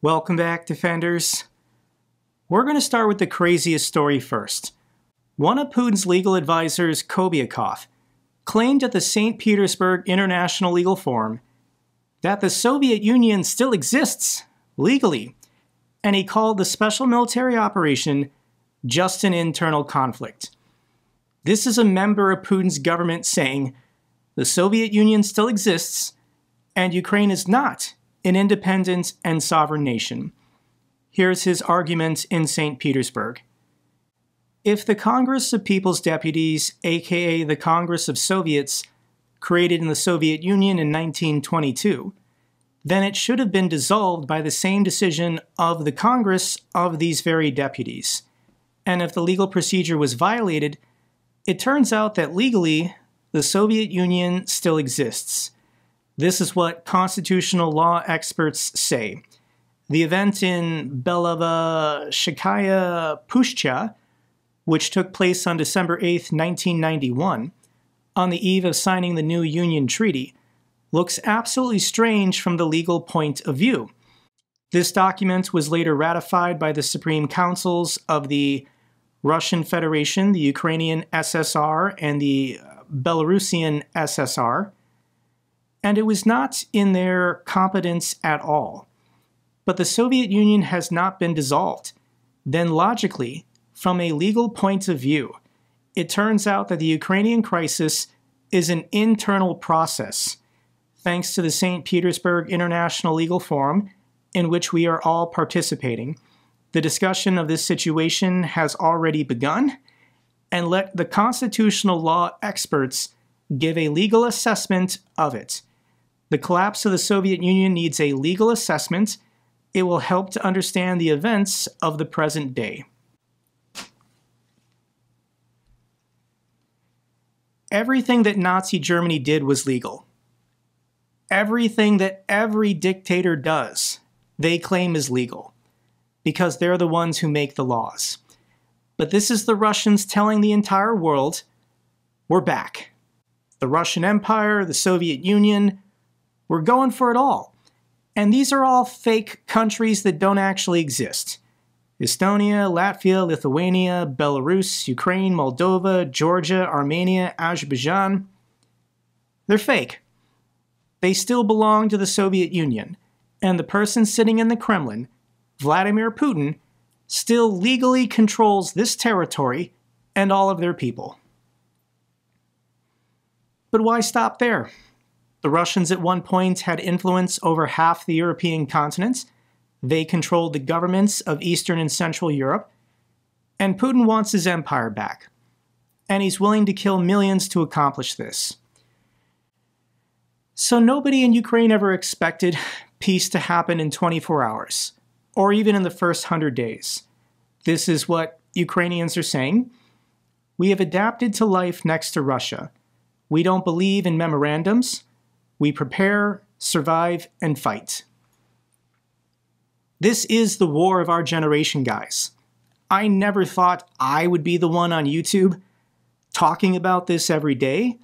Welcome back, Defenders. We're going to start with the craziest story first. One of Putin's legal advisors, Kobyakov, claimed at the St. Petersburg International Legal Forum that the Soviet Union still exists, legally, and he called the special military operation just an internal conflict. This is a member of Putin's government saying the Soviet Union still exists and Ukraine is not an independent and sovereign nation. Here's his argument in St. Petersburg. If the Congress of People's Deputies, aka the Congress of Soviets, created in the Soviet Union in 1922, then it should have been dissolved by the same decision of the Congress of these very deputies. And if the legal procedure was violated, it turns out that legally, the Soviet Union still exists. This is what constitutional law experts say. The event in Belovo-Shchaya Pushcha, which took place on December 8, 1991, on the eve of signing the new Union Treaty, looks absolutely strange from the legal point of view. This document was later ratified by the Supreme Councils of the Russian Federation, the Ukrainian SSR, and the Belarusian SSR, and it was not in their competence at all. But the Soviet Union has not been dissolved. Then logically, from a legal point of view, it turns out that the Ukrainian crisis is an internal process, thanks to the St. Petersburg International Legal Forum, in which we are all participating. The discussion of this situation has already begun, and let the constitutional law experts give a legal assessment of it. The collapse of the Soviet Union needs a legal assessment. It will help to understand the events of the present day. Everything that Nazi Germany did was legal. Everything that every dictator does, they claim is legal, because they're the ones who make the laws. But this is the Russians telling the entire world, we're back. The Russian Empire, the Soviet Union, we're going for it all. And these are all fake countries that don't actually exist. Estonia, Latvia, Lithuania, Belarus, Ukraine, Moldova, Georgia, Armenia, Azerbaijan. They're fake. They still belong to the Soviet Union. And the person sitting in the Kremlin, Vladimir Putin, still legally controls this territory and all of their people. But why stop there? The Russians at one point had influence over half the European continent. They controlled the governments of Eastern and Central Europe. And Putin wants his empire back. And he's willing to kill millions to accomplish this. So nobody in Ukraine ever expected peace to happen in 24 hours, or even in the first 100 days. This is what Ukrainians are saying. We have adapted to life next to Russia. We don't believe in memorandums. We prepare, survive, and fight. This is the war of our generation, guys. I never thought I would be the one on YouTube talking about this every day.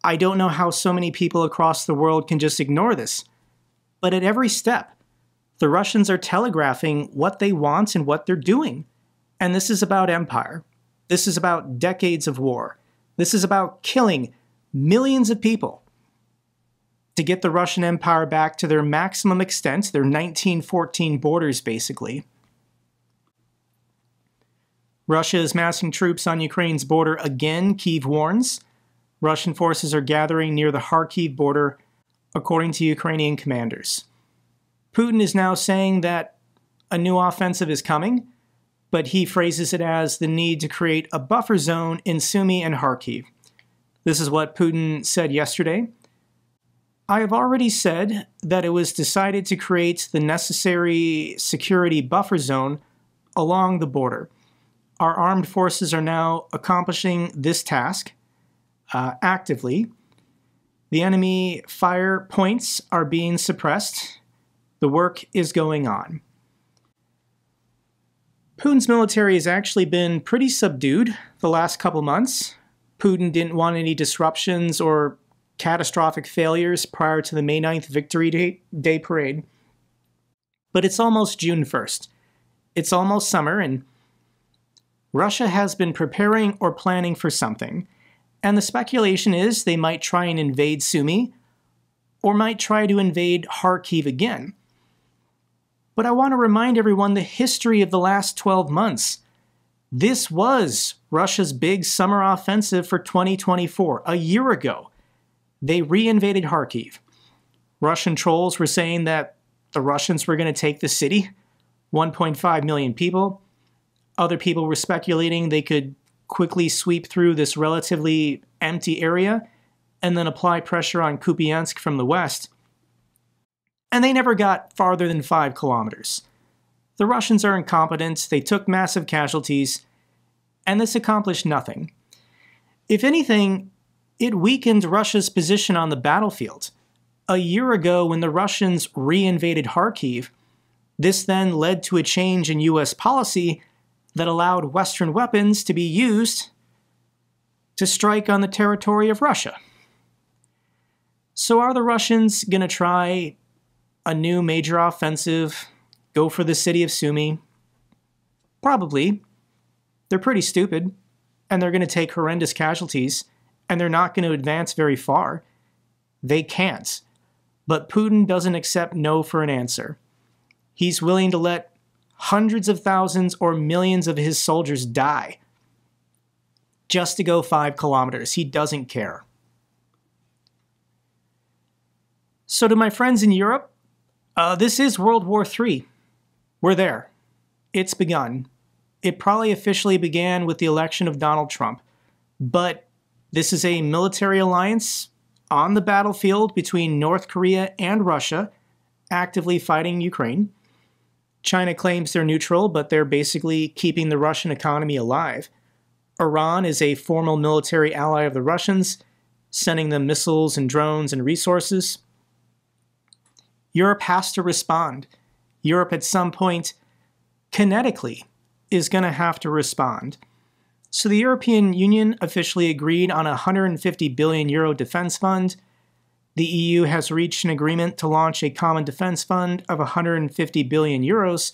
I don't know how so many people across the world can just ignore this. But at every step, the Russians are telegraphing what they want and what they're doing. And this is about empire. This is about decades of war. This is about killing millions of people to get the Russian Empire back to their maximum extent, their 1914 borders, basically. Russia is massing troops on Ukraine's border again, Kyiv warns. Russian forces are gathering near the Kharkiv border, according to Ukrainian commanders. Putin is now saying that a new offensive is coming, but he phrases it as the need to create a buffer zone in Sumy and Kharkiv. This is what Putin said yesterday. I have already said that it was decided to create the necessary security buffer zone along the border. Our armed forces are now accomplishing this task actively. The enemy fire points are being suppressed. The work is going on. Putin's military has actually been pretty subdued the last couple months. Putin didn't want any disruptions or catastrophic failures prior to the May 9th Victory Day parade. But it's almost June 1st. It's almost summer, and Russia has been preparing or planning for something. And the speculation is they might try and invade Sumy, or might try to invade Kharkiv again. But I want to remind everyone the history of the last 12 months. This was Russia's big summer offensive for 2024, a year ago. They re-invaded Kharkiv. Russian trolls were saying that the Russians were going to take the city, 1.5 million people. Other people were speculating they could quickly sweep through this relatively empty area and then apply pressure on Kupiansk from the west. And they never got farther than 5 kilometers. The Russians are incompetent, they took massive casualties, and this accomplished nothing. If anything, it weakened Russia's position on the battlefield. A year ago, when the Russians re-invaded Kharkiv, this then led to a change in US policy that allowed Western weapons to be used to strike on the territory of Russia. So are the Russians going to try a new major offensive, go for the city of Sumy? Probably. They're pretty stupid, and they're going to take horrendous casualties, and they're not going to advance very far. They can't. But Putin doesn't accept no for an answer. He's willing to let hundreds of thousands or millions of his soldiers die just to go 5 kilometers. He doesn't care. So to my friends in Europe, this is World War III. We're there. It's begun. It probably officially began with the election of Donald Trump. But this is a military alliance on the battlefield between North Korea and Russia, actively fighting Ukraine. China claims they're neutral, but they're basically keeping the Russian economy alive. Iran is a formal military ally of the Russians, sending them missiles and drones and resources. Europe has to respond. Europe at some point, kinetically, is going to have to respond. So the European Union officially agreed on a 150 billion euro defense fund. The EU has reached an agreement to launch a common defense fund of 150 billion euros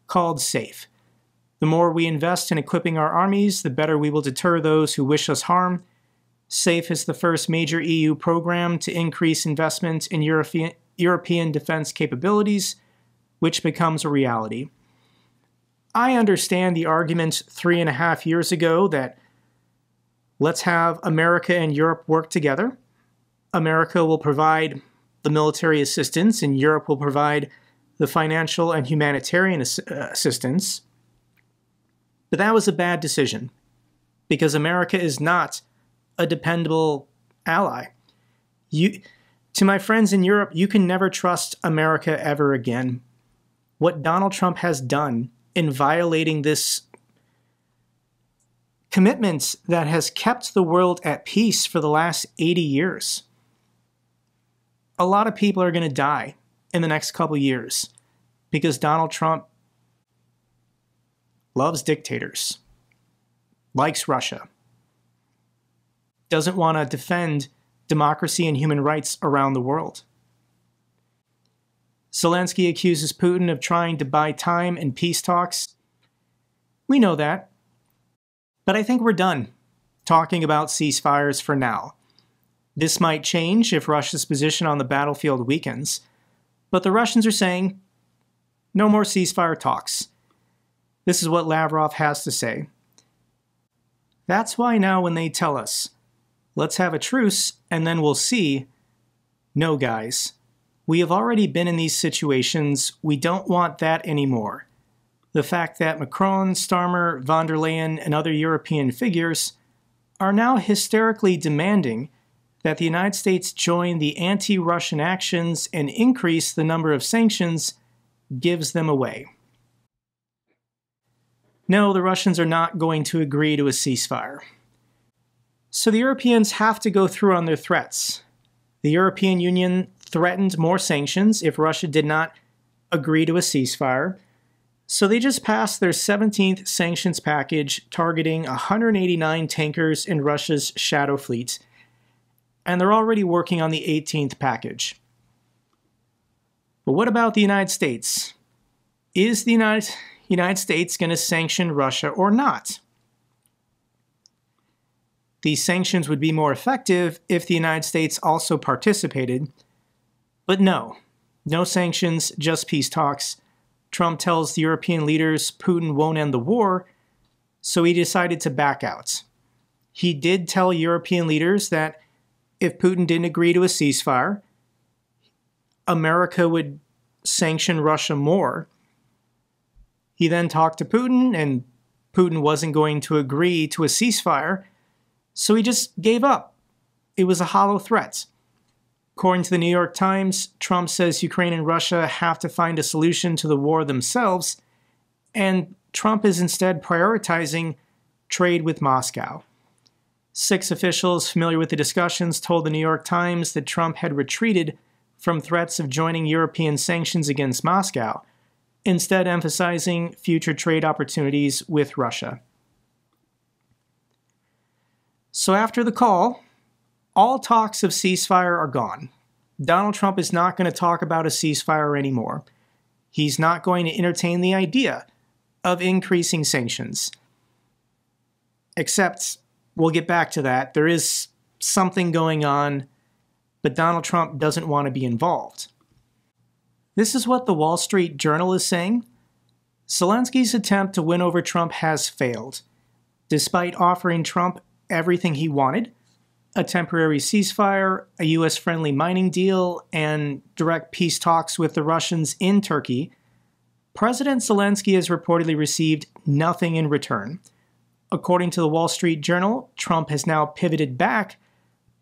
called SAFE. The more we invest in equipping our armies, the better we will deter those who wish us harm. SAFE is the first major EU program to increase investment in European defense capabilities, which becomes a reality. I understand the argument 3.5 years ago that let's have America and Europe work together. America will provide the military assistance and Europe will provide the financial and humanitarian assistance. But that was a bad decision because America is not a dependable ally. To my friends in Europe, you can never trust America ever again. What Donald Trump has done in violating this commitment that has kept the world at peace for the last 80 years. A lot of people are going to die in the next couple years because Donald Trump loves dictators, likes Russia, doesn't want to defend democracy and human rights around the world. Zelensky accuses Putin of trying to buy time in peace talks. We know that. But I think we're done talking about ceasefires for now. This might change if Russia's position on the battlefield weakens, but the Russians are saying, no more ceasefire talks. This is what Lavrov has to say. That's why now when they tell us, let's have a truce and then we'll see, no guys. We have already been in these situations. We don't want that anymore. The fact that Macron, Starmer, von der Leyen, and other European figures are now hysterically demanding that the United States join the anti-Russian actions and increase the number of sanctions gives them away. No, the Russians are not going to agree to a ceasefire. So the Europeans have to go through on their threats. The European Union threatened more sanctions if Russia did not agree to a ceasefire. So they just passed their 17th sanctions package targeting 189 tankers in Russia's shadow fleet. And they're already working on the 18th package. But what about the United States? Is the United States going to sanction Russia or not? These sanctions would be more effective if the United States also participated, but no sanctions, just peace talks. Trump tells the European leaders Putin won't end the war, so he decided to back out. He did tell European leaders that if Putin didn't agree to a ceasefire, America would sanction Russia more. He then talked to Putin, and Putin wasn't going to agree to a ceasefire, so he just gave up. It was a hollow threat. According to the New York Times, Trump says Ukraine and Russia have to find a solution to the war themselves, and Trump is instead prioritizing trade with Moscow. 6 officials familiar with the discussions told the New York Times that Trump had retreated from threats of joining European sanctions against Moscow, instead emphasizing future trade opportunities with Russia. So after the call, all talks of ceasefire are gone. Donald Trump is not going to talk about a ceasefire anymore. He's not going to entertain the idea of increasing sanctions. Except, we'll get back to that, there is something going on, but Donald Trump doesn't want to be involved. This is what the Wall Street Journal is saying. Zelensky's attempt to win over Trump has failed. Despite offering Trump everything he wanted, a temporary ceasefire, a US-friendly mining deal, and direct peace talks with the Russians in Turkey, President Zelensky has reportedly received nothing in return. According to the Wall Street Journal, Trump has now pivoted back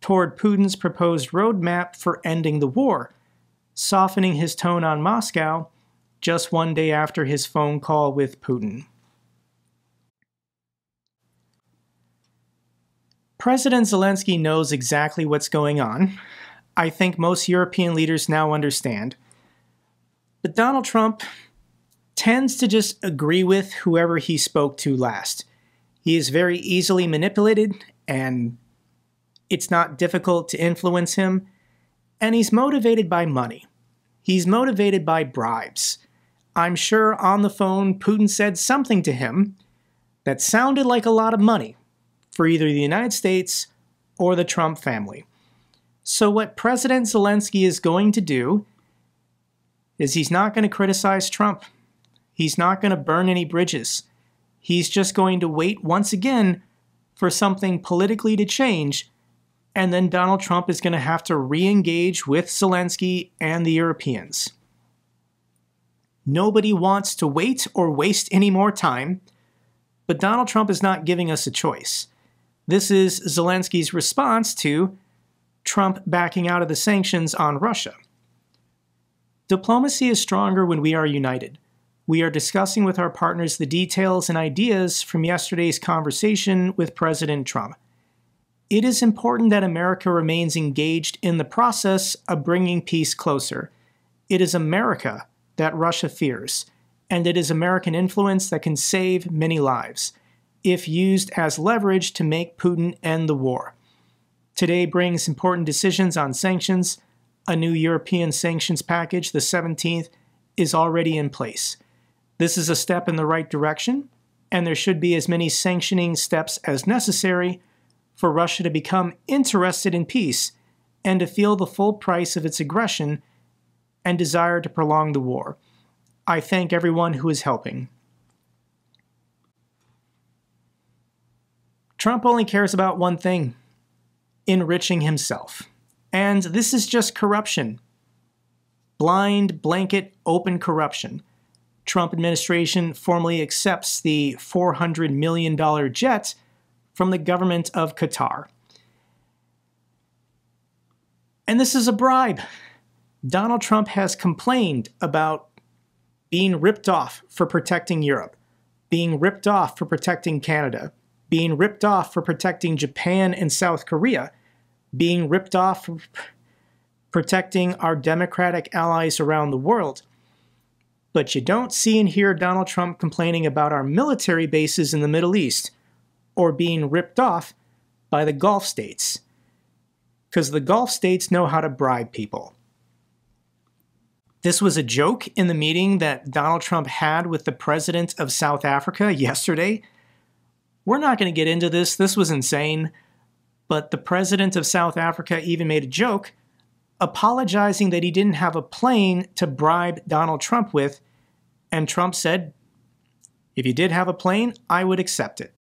toward Putin's proposed roadmap for ending the war, softening his tone on Moscow just one day after his phone call with Putin. President Zelensky knows exactly what's going on. I think most European leaders now understand. But Donald Trump tends to just agree with whoever he spoke to last. He is very easily manipulated, and it's not difficult to influence him. And he's motivated by money. He's motivated by bribes. I'm sure on the phone, Putin said something to him that sounded like a lot of money for either the United States or the Trump family. So what President Zelensky is going to do is he's not going to criticize Trump. He's not going to burn any bridges. He's just going to wait once again for something politically to change, and then Donald Trump is going to have to re-engage with Zelensky and the Europeans. Nobody wants to wait or waste any more time, but Donald Trump is not giving us a choice. This is Zelensky's response to Trump backing out of the sanctions on Russia. Diplomacy is stronger when we are united. We are discussing with our partners the details and ideas from yesterday's conversation with President Trump. It is important that America remains engaged in the process of bringing peace closer. It is America that Russia fears, and it is American influence that can save many lives, if used as leverage to make Putin end the war. Today brings important decisions on sanctions. A new European sanctions package, the 17th, is already in place. This is a step in the right direction, and there should be as many sanctioning steps as necessary for Russia to become interested in peace and to feel the full price of its aggression and desire to prolong the war. I thank everyone who is helping. Trump only cares about one thing: enriching himself. And this is just corruption. Blind, blanket, open corruption. Trump administration formally accepts the $400 million jet from the government of Qatar. And this is a bribe. Donald Trump has complained about being ripped off for protecting Europe, being ripped off for protecting Canada, being ripped off for protecting Japan and South Korea, being ripped off for protecting our democratic allies around the world. But you don't see and hear Donald Trump complaining about our military bases in the Middle East or being ripped off by the Gulf states, because the Gulf states know how to bribe people. This was a joke in the meeting that Donald Trump had with the president of South Africa yesterday. We're not going to get into this. This was insane. But the president of South Africa even made a joke, apologizing that he didn't have a plane to bribe Donald Trump with. And Trump said, if you did have a plane, I would accept it.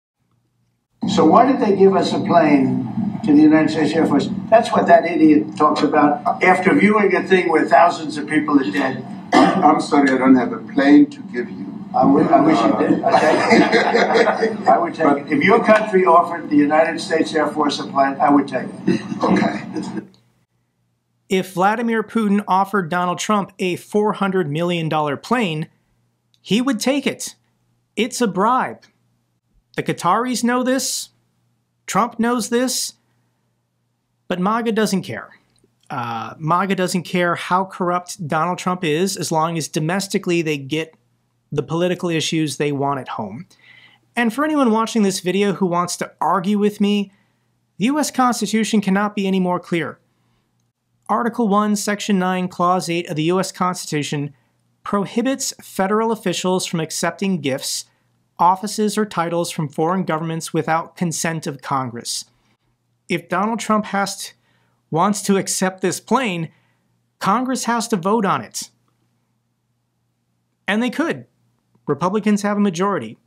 So why did they give us a plane to the United States Air Force? That's what that idiot talks about after viewing a thing where thousands of people are dead. I'm sorry, I don't have a plane to give you. I wish you did. I would take it. If your country offered the United States Air Force a plane, I would take it. Okay. If Vladimir Putin offered Donald Trump a $400 million plane, he would take it. It's a bribe. The Qataris know this. Trump knows this. But MAGA doesn't care. MAGA doesn't care how corrupt Donald Trump is as long as domestically they get the political issues they want at home. And for anyone watching this video who wants to argue with me, the U.S. Constitution cannot be any more clear. Article 1, Section 9, Clause 8 of the U.S. Constitution prohibits federal officials from accepting gifts, offices, or titles from foreign governments without consent of Congress. If Donald Trump wants to accept this plane, Congress has to vote on it. And they could. Republicans have a majority.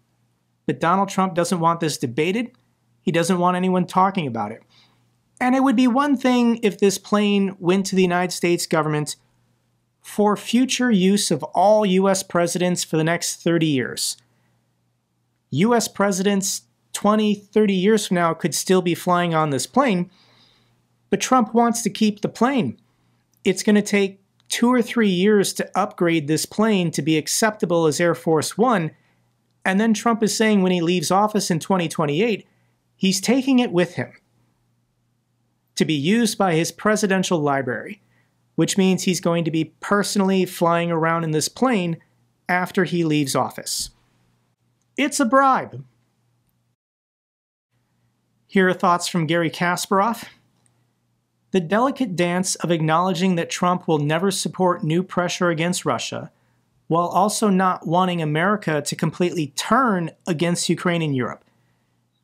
But Donald Trump doesn't want this debated. He doesn't want anyone talking about it. And it would be one thing if this plane went to the United States government for future use of all U.S. presidents for the next 30 years. U.S. presidents 20, 30 years from now could still be flying on this plane, but Trump wants to keep the plane. It's going to take 2 or 3 years to upgrade this plane to be acceptable as Air Force One, and then Trump is saying when he leaves office in 2028, he's taking it with him to be used by his presidential library, which means he's going to be personally flying around in this plane after he leaves office. It's a bribe. Here are thoughts from Garry Kasparov. The delicate dance of acknowledging that Trump will never support new pressure against Russia, while also not wanting America to completely turn against Ukraine and Europe.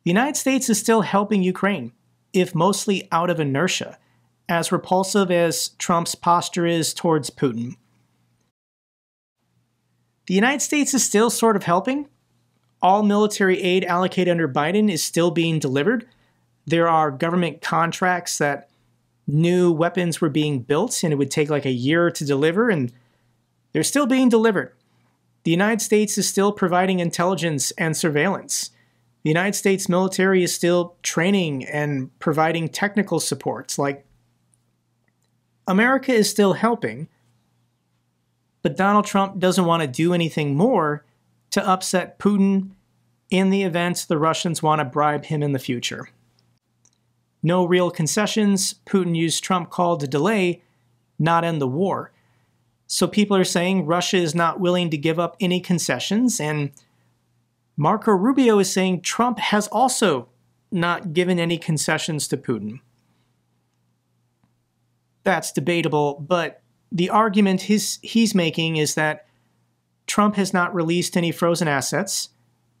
The United States is still helping Ukraine, if mostly out of inertia, as repulsive as Trump's posture is towards Putin. The United States is still sort of helping. All military aid allocated under Biden is still being delivered. There are government contracts that new weapons were being built and it would take like a year to deliver, and they're still being delivered. The United States is still providing intelligence and surveillance. The United States military is still training and providing technical supports. Like, America is still helping, but Donald Trump doesn't want to do anything more to upset Putin in the event the Russians want to bribe him in the future. No real concessions. Putin used Trump call to delay, not end the war. So people are saying Russia is not willing to give up any concessions, and Marco Rubio is saying Trump has also not given any concessions to Putin. That's debatable, but the argument he's making is that Trump has not released any frozen assets.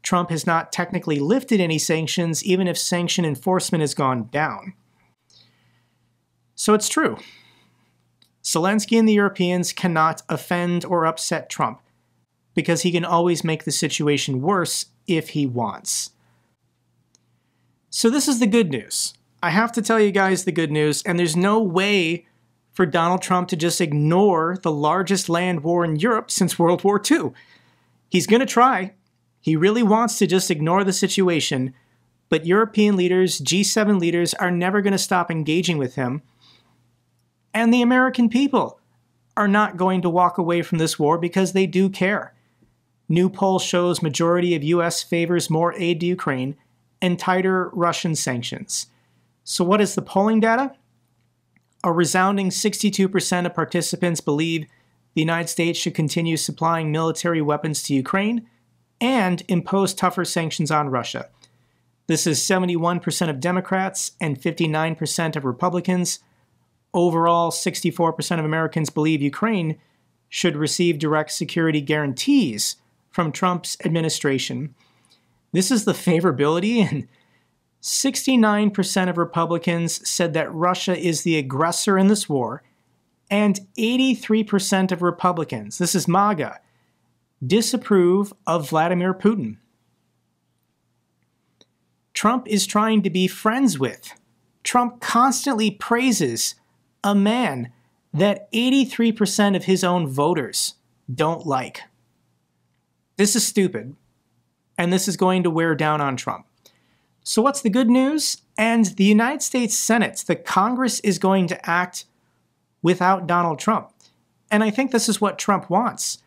Trump has not technically lifted any sanctions, even if sanction enforcement has gone down. So it's true. Zelensky and the Europeans cannot offend or upset Trump, because he can always make the situation worse if he wants. So this is the good news. I have to tell you guys the good news, and there's no way for Donald Trump to just ignore the largest land war in Europe since World War II. He's going to try. He really wants to just ignore the situation, but European leaders, G7 leaders, are never going to stop engaging with him. And the American people are not going to walk away from this war because they do care. New poll shows majority of U.S. favors more aid to Ukraine and tighter Russian sanctions. So what is the polling data? A resounding 62% of participants believe the United States should continue supplying military weapons to Ukraine and impose tougher sanctions on Russia. This is 71% of Democrats and 59% of Republicans. Overall, 64% of Americans believe Ukraine should receive direct security guarantees from Trump's administration. This is the favorability, and 69% of Republicans said that Russia is the aggressor in this war, and 83% of Republicans, this is MAGA, disapprove of Vladimir Putin. Trump is trying to be friends with. Trump constantly praises a man that 83% of his own voters don't like. This is stupid, and this is going to wear down on Trump. So what's the good news? And the United States Senate, the Congress, is going to act without Donald Trump. And I think this is what Trump wants.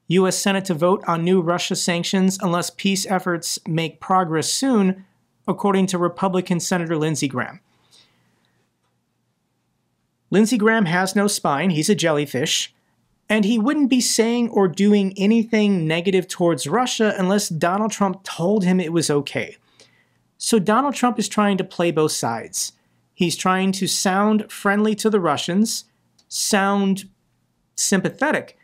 U.S. Senate to vote on new Russia sanctions unless peace efforts make progress soon, according to Republican Senator Lindsey Graham. Lindsey Graham has no spine, he's a jellyfish, and he wouldn't be saying or doing anything negative towards Russia unless Donald Trump told him it was okay. So Donald Trump is trying to play both sides. He's trying to sound friendly to the Russians, sound sympathetic,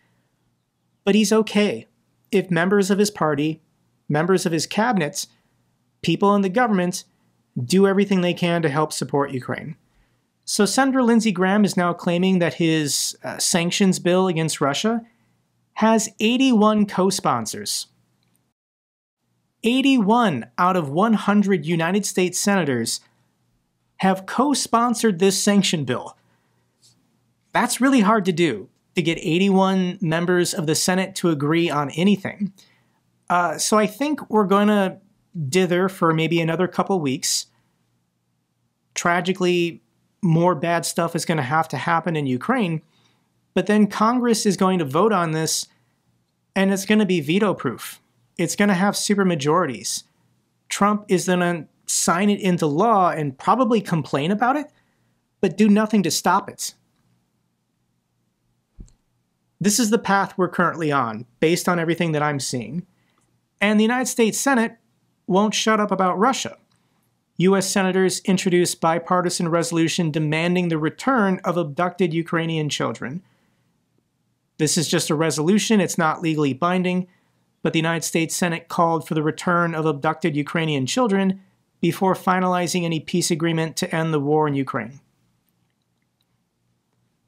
but he's okay if members of his party, members of his cabinet, people in the government do everything they can to help support Ukraine. So Senator Lindsey Graham is now claiming that his sanctions bill against Russia has 81 co-sponsors. 81 out of 100 United States senators have co-sponsored this sanction bill. That's really hard to do, to get 81 members of the Senate to agree on anything. So I think we're going to dither for maybe another couple weeks. Tragically, more bad stuff is going to have to happen in Ukraine, but then Congress is going to vote on this, and it's going to be veto-proof. It's going to have supermajorities. Trump is going to sign it into law and probably complain about it, but do nothing to stop it. This is the path we're currently on, based on everything that I'm seeing. And the United States Senate won't shut up about Russia. U.S. senators introduced bipartisan resolution demanding the return of abducted Ukrainian children. This is just a resolution, it's not legally binding, but the United States Senate called for the return of abducted Ukrainian children before finalizing any peace agreement to end the war in Ukraine.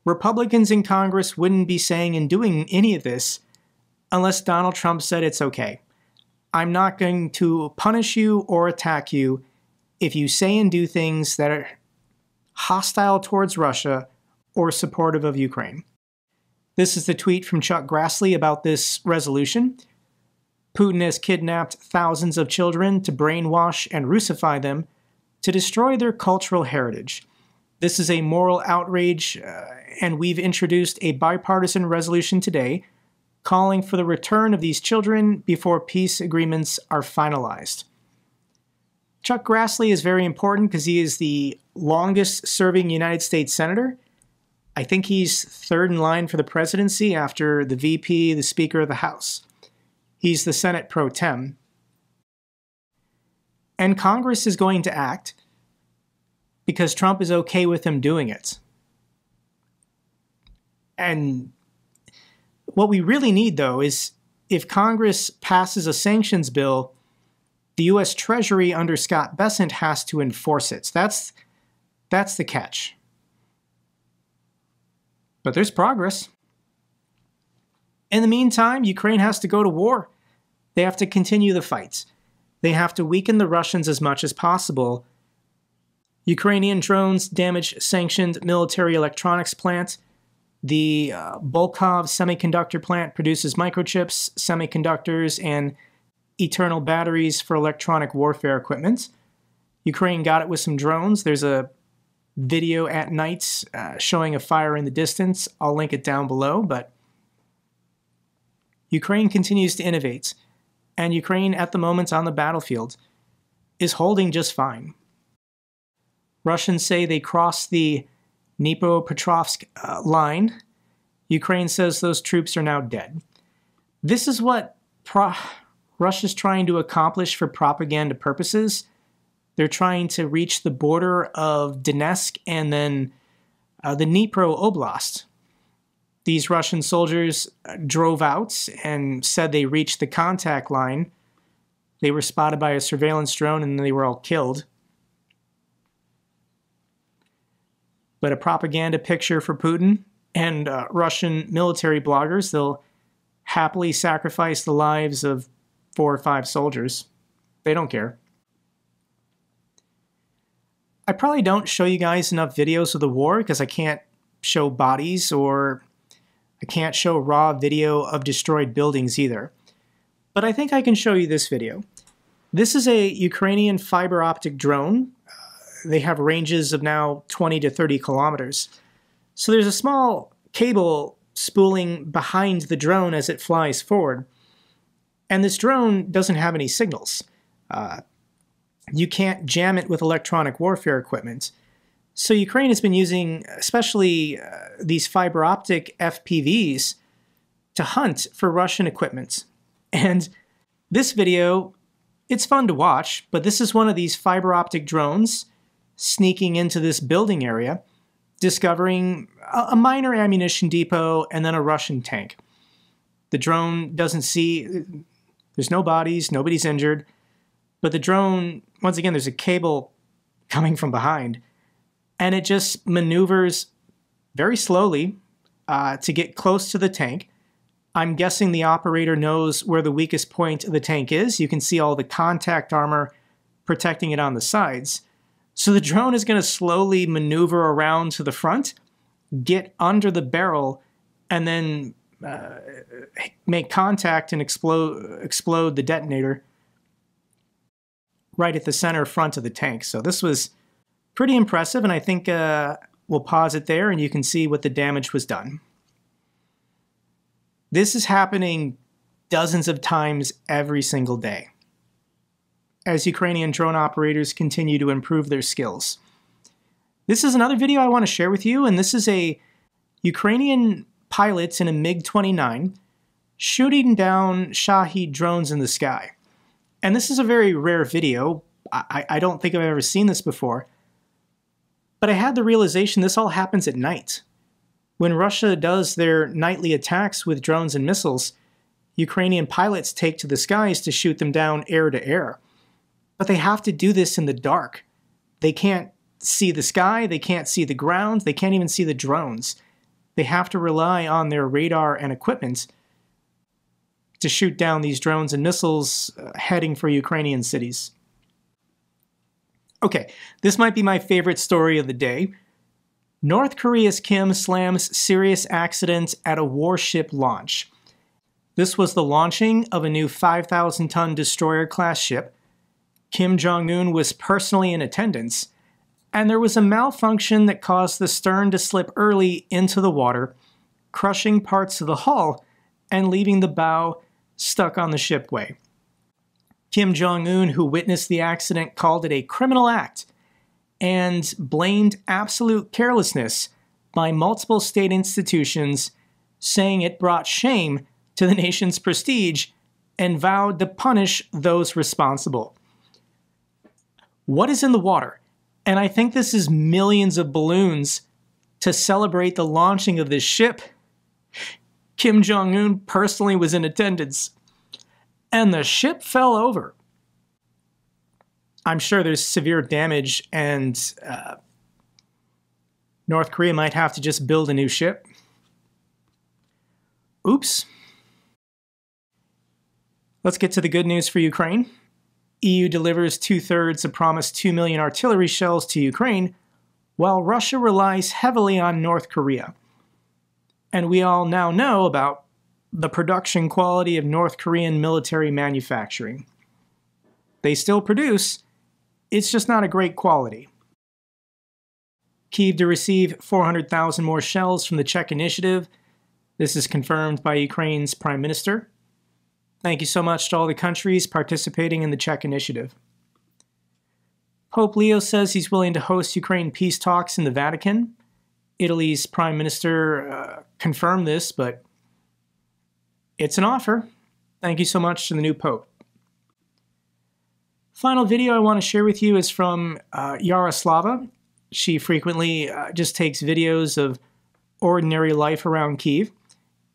Republicans in Congress wouldn't be saying and doing any of this unless Donald Trump said it's okay. I'm not going to punish you or attack you if you say and do things that are hostile towards Russia or supportive of Ukraine. This is the tweet from Chuck Grassley about this resolution. Putin has kidnapped thousands of children to brainwash and Russify them to destroy their cultural heritage. This is a moral outrage, and we've introduced a bipartisan resolution today calling for the return of these children before peace agreements are finalized. Chuck Grassley is very important because he is the longest-serving United States Senator. I think he's third in line for the presidency after the VP, the Speaker of the House. He's the Senate pro tem. And Congress is going to act because Trump is okay with him doing it. And what we really need, though, is if Congress passes a sanctions bill, the U.S. Treasury under Scott Bessent has to enforce it. So that's the catch. But there's progress. In the meantime, Ukraine has to go to war. They have to continue the fight. They have to weaken the Russians as much as possible. Ukrainian drones damage sanctioned military electronics plant. The Volkhov semiconductor plant produces microchips, semiconductors, and eternal batteries for electronic warfare equipment. Ukraine got it with some drones. There's a video at night showing a fire in the distance. I'll link it down below, but Ukraine continues to innovate, and Ukraine at the moment on the battlefield is holding just fine. Russians say they crossed the Dnipropetrovsk line. Ukraine says those troops are now dead. This is what Russia's trying to accomplish for propaganda purposes. They're trying to reach the border of Donetsk and then the Dnipro Oblast. These Russian soldiers drove out and said they reached the contact line. They were spotted by a surveillance drone and they were all killed. But a propaganda picture for Putin and Russian military bloggers. They'll happily sacrifice the lives of 4 or 5 soldiers. They don't care. I probably don't show you guys enough videos of the war because I can't show bodies, or I can't show raw video of destroyed buildings either. But I think I can show you this video. This is a Ukrainian fiber optic drone. They have ranges of now 20 to 30 kilometers. So there's a small cable spooling behind the drone as it flies forward. And this drone doesn't have any signals. You can't jam it with electronic warfare equipment. So Ukraine has been using especially these fiber optic FPVs to hunt for Russian equipment. And this video, it's fun to watch, but this is one of these fiber optic drones sneaking into this building area, discovering a minor ammunition depot and then a Russian tank. The drone doesn't see, there's no bodies, nobody's injured, but the drone, once again, there's a cable coming from behind, and it just maneuvers very slowly to get close to the tank. I'm guessing the operator knows where the weakest point of the tank is. You can see all the contact armor protecting it on the sides. So the drone is going to slowly maneuver around to the front, get under the barrel, and then make contact and explode the detonator right at the center front of the tank. So this was pretty impressive, and I think we'll pause it there and you can see what the damage was done. This is happening dozens of times every single day as Ukrainian drone operators continue to improve their skills. This is another video I want to share with you, and this is a Ukrainian pilots in a MiG-29 shooting down Shahed drones in the sky. And this is a very rare video. I don't think I've ever seen this before. But I had the realization this all happens at night. When Russia does their nightly attacks with drones and missiles, Ukrainian pilots take to the skies to shoot them down air to air. But they have to do this in the dark. They can't see the sky, they can't see the ground, they can't even see the drones. They have to rely on their radar and equipment to shoot down these drones and missiles heading for Ukrainian cities. Okay, this might be my favorite story of the day. North Korea's Kim slams serious accident at a warship launch. This was the launching of a new 5,000-ton destroyer-class ship. Kim Jong-un was personally in attendance, and there was a malfunction that caused the stern to slip early into the water, crushing parts of the hull and leaving the bow stuck on the shipway. Kim Jong-un, who witnessed the accident, called it a criminal act and blamed absolute carelessness by multiple state institutions, saying it brought shame to the nation's prestige and vowed to punish those responsible. What is in the water? And I think this is millions of balloons to celebrate the launching of this ship. Kim Jong-un personally was in attendance, and the ship fell over. I'm sure there's severe damage, and North Korea might have to just build a new ship. Oops. Let's get to the good news for Ukraine. EU delivers 2/3 of promised 2 million artillery shells to Ukraine, while Russia relies heavily on North Korea. And we all now know about the production quality of North Korean military manufacturing. They still produce, it's just not a great quality. Kyiv to receive 400,000 more shells from the Czech Initiative. This is confirmed by Ukraine's Prime Minister. Thank you so much to all the countries participating in the Czech Initiative. Pope Leo says he's willing to host Ukraine peace talks in the Vatican. Italy's Prime Minister confirmed this, but it's an offer. Thank you so much to the new Pope. Final video I want to share with you is from Yaroslava. She frequently just takes videos of ordinary life around Kyiv.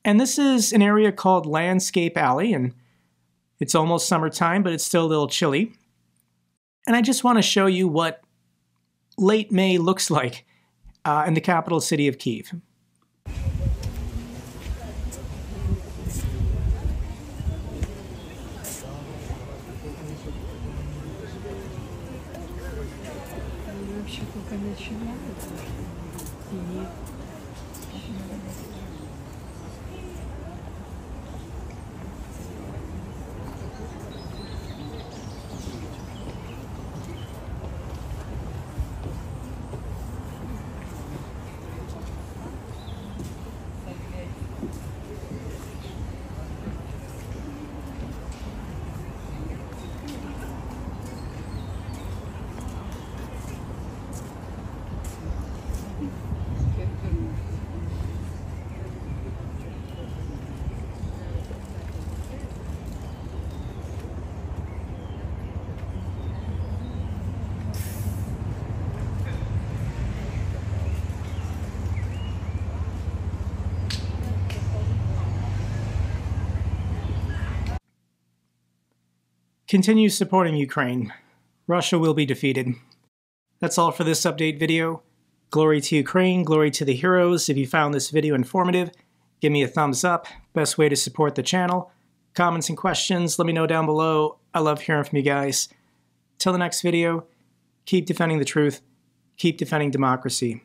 And this is an area called Landscape Alley, and it's almost summertime, but it's still a little chilly. And I just want to show you what late May looks like in the capital city of Kyiv. Continue supporting Ukraine. Russia will be defeated. That's all for this update video. Glory to Ukraine, glory to the heroes. If you found this video informative, give me a thumbs up. Best way to support the channel. Comments and questions, let me know down below. I love hearing from you guys. Till the next video, keep defending the truth, keep defending democracy.